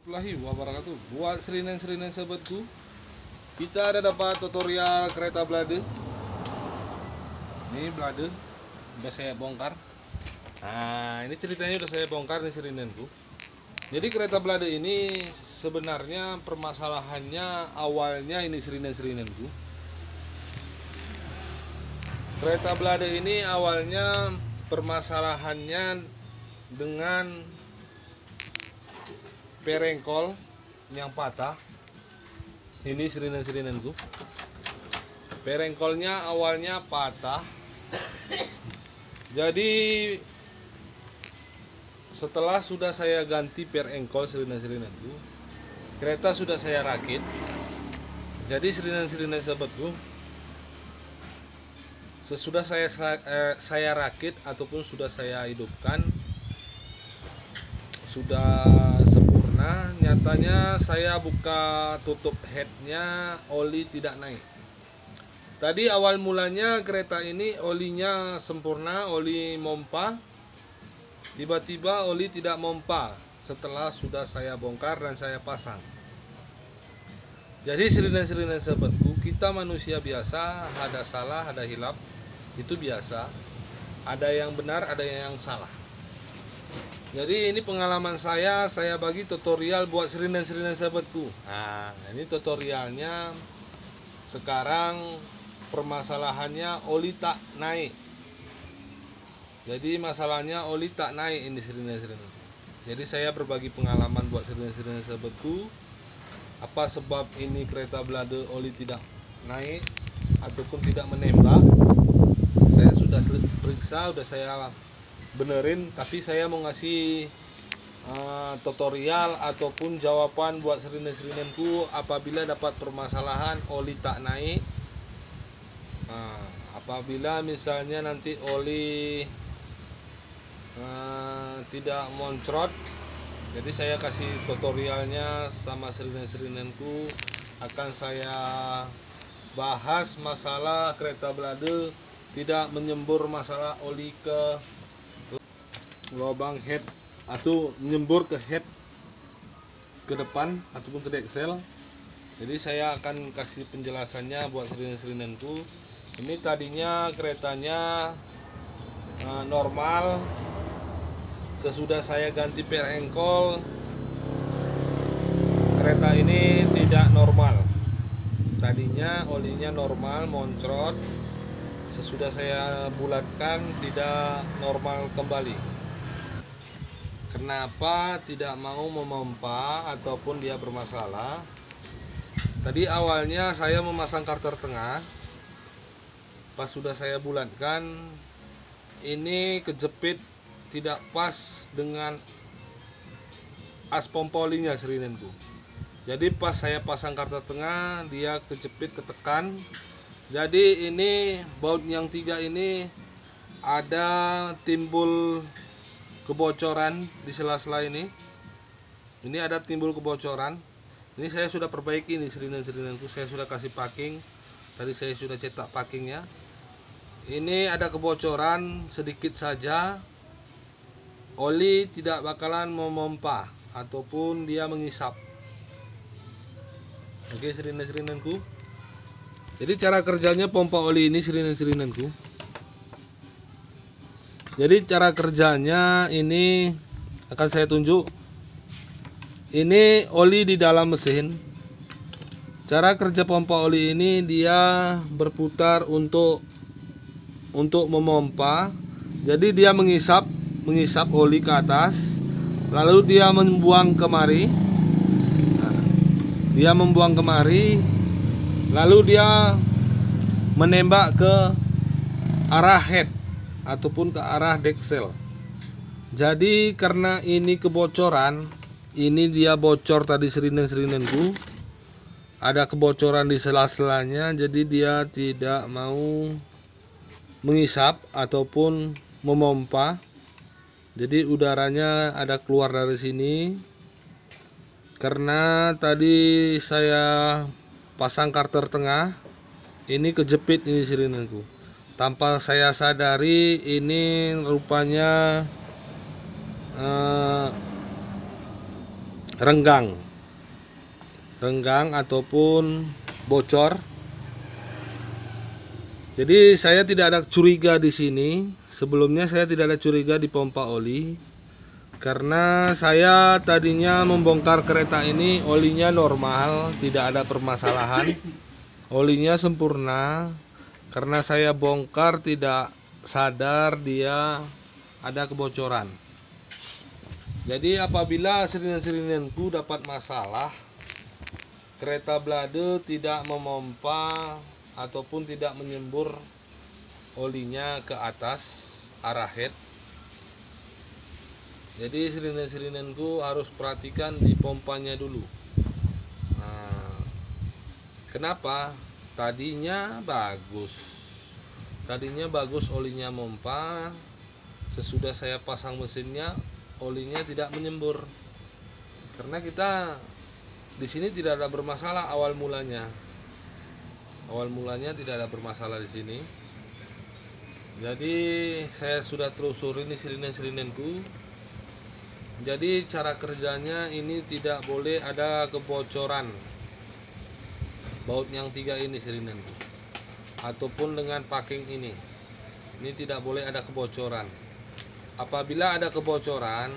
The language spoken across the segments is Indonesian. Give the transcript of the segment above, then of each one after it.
warahmatullahi wabarakatuh. Buat serinen-serinen sahabatku, kita ada dapat tutorial kereta Blade. Ini Blade udah saya bongkar. Nah, ini ceritanya udah saya bongkar nih serinenku. Jadi kereta Blade ini sebenarnya permasalahannya awalnya ini serinen-serinenku. Kereta Blade ini awalnya permasalahannya dengan perengkol yang patah. Ini serinen-serinenku. Perengkolnya awalnya patah. Jadi setelah sudah saya ganti perengkol serinen-serinenku, kereta sudah saya rakit. Jadi serinen-serinen sahabatku, sesudah saya rakit ataupun sudah saya hidupkan, sudah sempurna. Nyatanya saya buka tutup headnya, oli tidak naik. Tadi awal mulanya kereta ini olinya sempurna, oli mompa. Tiba-tiba oli tidak mompa setelah sudah saya bongkar dan saya pasang. Jadi serinen-serinen sahabatku, kita manusia biasa, ada salah, ada hilap, itu biasa. Ada yang benar, ada yang salah. Jadi ini pengalaman saya bagi tutorial buat serinen-serinen sahabatku. Nah, ini tutorialnya. Sekarang permasalahannya oli tak naik. Jadi masalahnya oli tak naik ini serinen-serinen. Jadi saya berbagi pengalaman buat serinen-serinen sahabatku. Apa sebab ini kereta Blade oli tidak naik ataupun tidak menembak? Saya sudah periksa, sudah saya benerin, tapi saya mau ngasih tutorial ataupun jawaban buat serinen-serinenku apabila dapat permasalahan oli tak naik. Apabila misalnya nanti oli tidak moncrot, jadi saya kasih tutorialnya sama serinen-serinenku. Akan saya bahas masalah kereta Blade tidak menyembur masalah oli ke lubang head atau menyembur ke head ke depan ataupun ke deksel. Jadi saya akan kasih penjelasannya buat serinen-serinenku. Ini tadinya keretanya normal. Sesudah saya ganti perengkol, kereta ini tidak normal. Tadinya olinya normal, moncrot. Sesudah saya bulatkan, tidak normal kembali. Kenapa tidak mau memompa ataupun dia bermasalah? Tadi awalnya saya memasang karter tengah. Pas sudah saya bulatkan, ini kejepit tidak pas dengan as pompa olinya serinenku. Jadi pas saya pasang karter tengah, dia kejepit, ketekan. Jadi ini baut yang 3 ini ada timbul kebocoran di sela-sela ini. Ini ada timbul kebocoran. Ini saya sudah perbaiki nih serinen-serinenku, saya sudah kasih packing. Tadi saya sudah cetak packingnya. Ini ada kebocoran sedikit saja. Oli tidak bakalan memompa ataupun dia mengisap. Oke serinen-serinenku. Jadi cara kerjanya pompa oli ini serinen-serinenku. Jadi cara kerjanya ini akan saya tunjuk. Ini oli di dalam mesin. Cara kerja pompa oli ini dia berputar untuk memompa. Jadi dia mengisap oli ke atas, lalu dia membuang kemari. Dia membuang kemari, lalu dia menembak ke arah head ataupun ke arah deksel. Jadi karena ini kebocoran, ini dia bocor tadi serinen-serinenku, ada kebocoran di sela-selanya, jadi dia tidak mau mengisap ataupun memompa. Jadi udaranya ada keluar dari sini. Karena tadi saya pasang karter tengah, ini kejepit ini sirinenku. Tanpa saya sadari ini rupanya renggang ataupun bocor. Jadi saya tidak ada curiga di sini. Sebelumnya saya tidak ada curiga di pompa oli, karena saya tadinya membongkar kereta ini olinya normal, tidak ada permasalahan, olinya sempurna. Karena saya bongkar tidak sadar dia ada kebocoran. Jadi apabila sirinen-sirinenku dapat masalah, kereta Blade tidak memompa ataupun tidak menyembur olinya ke atas arah head, jadi sirinen-sirinenku harus perhatikan di pompanya dulu. Nah, kenapa? Tadinya bagus olinya mompa. Sesudah saya pasang mesinnya, olinya tidak menyembur. Karena kita di sini tidak ada bermasalah awal mulanya. Awal mulanya tidak ada bermasalah di sini. Jadi saya sudah telusuri ini sirinen-sirinenku. Jadi cara kerjanya ini tidak boleh ada kebocoran. Baut yang 3 ini sirinenku, ataupun dengan packing ini tidak boleh ada kebocoran. Apabila ada kebocoran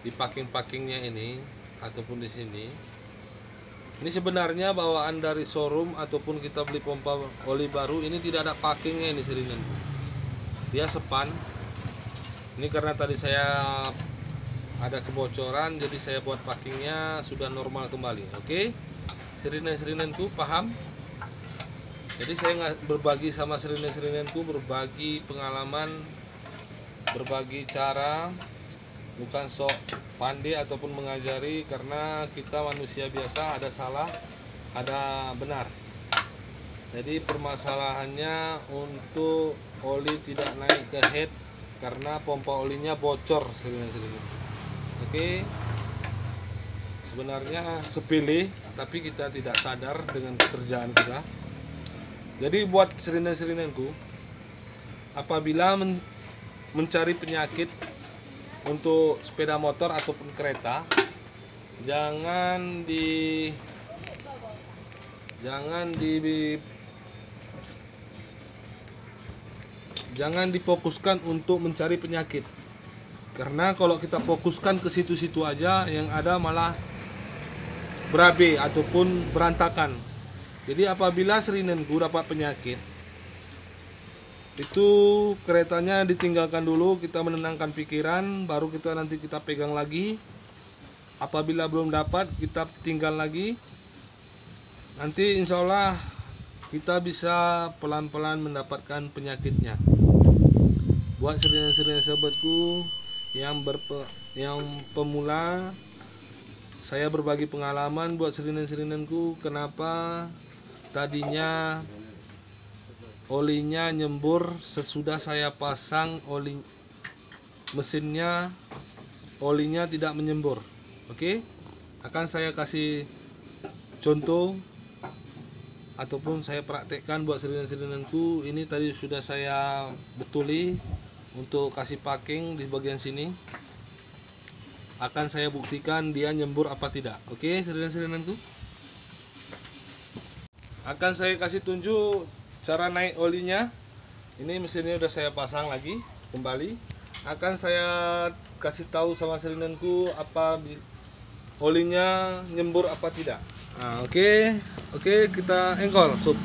di packing-packingnya ini ataupun di sini, ini sebenarnya bawaan dari showroom ataupun kita beli pompa oli baru, ini tidak ada packingnya ini sirinenku, dia sepan. Ini karena tadi saya ada kebocoran, jadi saya buat packingnya sudah normal kembali. Oke, sirinen-sirinenku paham? Jadi saya nggak berbagi sama sirinen-sirinenku, berbagi pengalaman, berbagi cara, bukan sok pandai ataupun mengajari, karena kita manusia biasa, ada salah, ada benar. Jadi permasalahannya untuk oli tidak naik ke head karena pompa olinya bocor sirinen-sirinen. Oke, sebenarnya sepele, tapi kita tidak sadar dengan pekerjaan kita. Jadi buat sirinen-sirinenku, apabila mencari penyakit untuk sepeda motor ataupun kereta, jangan difokuskan untuk mencari penyakit. Karena kalau kita fokuskan ke situ-situ aja, yang ada malah berabe ataupun berantakan. Jadi apabila sirinenku dapat penyakit, itu keretanya ditinggalkan dulu, kita menenangkan pikiran, baru nanti kita pegang lagi. Apabila belum dapat, kita tinggal lagi. Nanti insya Allah kita bisa pelan-pelan mendapatkan penyakitnya. Buat sirinen-sirinen sahabatku yang pemula, saya berbagi pengalaman buat sirinen-sirinenku, kenapa tadinya olinya nyembur sesudah saya pasang oli mesinnya, olinya tidak menyembur. Oke, akan saya kasih contoh ataupun saya praktekkan buat sirinen-sirinenku. Ini tadi sudah saya betuli untuk kasih packing di bagian sini. Akan saya buktikan dia nyembur apa tidak. Oke, sirinen-sirinenku, akan saya kasih tunjuk cara naik olinya. Ini mesinnya udah saya pasang lagi kembali. Akan saya kasih tahu sama sirinenku apa olinya nyembur apa tidak. Nah, oke, kita engkol sup.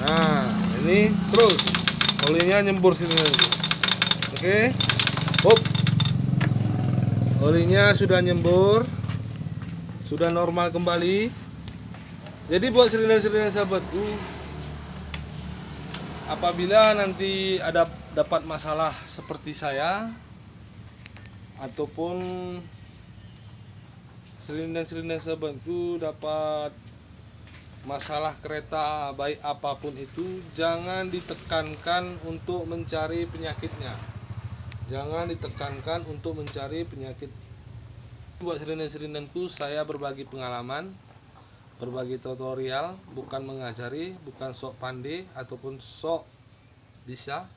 Nah, ini terus olinya nyembur sirinenku. Oke, hop, olinya sudah nyembur, sudah normal kembali. Jadi buat sirinen-sirinen sahabatku, apabila nanti ada dapat masalah seperti saya, ataupun sirinen-sirinen sahabatku dapat masalah kereta baik apapun itu, jangan ditekankan untuk mencari penyakitnya. Jangan ditekankan untuk mencari penyakit. Buat sirinen-sirinenku, saya berbagi pengalaman, berbagi tutorial, bukan mengajari, bukan sok pandai ataupun sok bisa.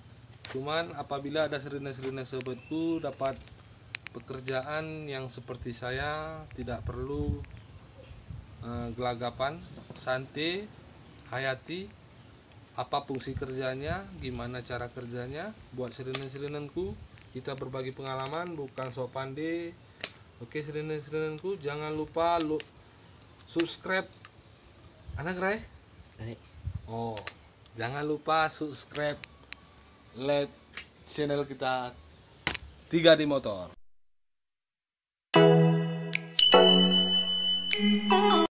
Cuman apabila ada sirine-sirine sahabatku dapat pekerjaan yang seperti saya tidak perlu gelagapan, santai, hayati apa fungsi kerjanya, gimana cara kerjanya. Buat sirinen-sirinenku, kita berbagi pengalaman, bukan sok pandai. Oke sirinen-sirinenku, jangan lupa subscribe anak Ray. Oh, jangan lupa subscribe like channel kita 3 di Motor.